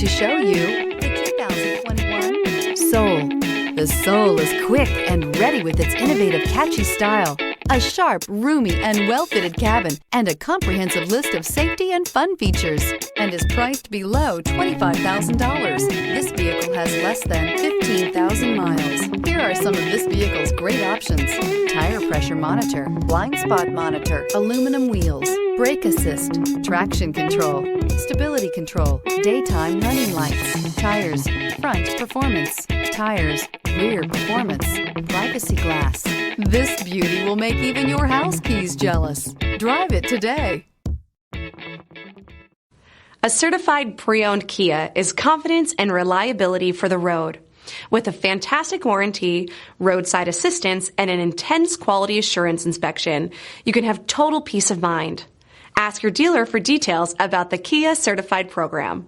to show you the 2021 Soul. The Soul is quick and ready with its innovative, catchy style, a sharp, roomy, and well-fitted cabin, and a comprehensive list of safety and fun features, and is priced below $25,000. This vehicle has less than 15,000 miles. Here are some of this vehicle's great options: tire pressure monitor, blind spot monitor, aluminum wheels, brake assist, traction control, stability control, daytime running lights, tires, front performance, tires, rear performance, privacy glass. This beauty will make even your house keys jealous. Drive it today. A certified pre-owned Kia is confidence and reliability for the road. With a fantastic warranty, roadside assistance, and an intense quality assurance inspection, you can have total peace of mind. Ask your dealer for details about the Kia Certified program.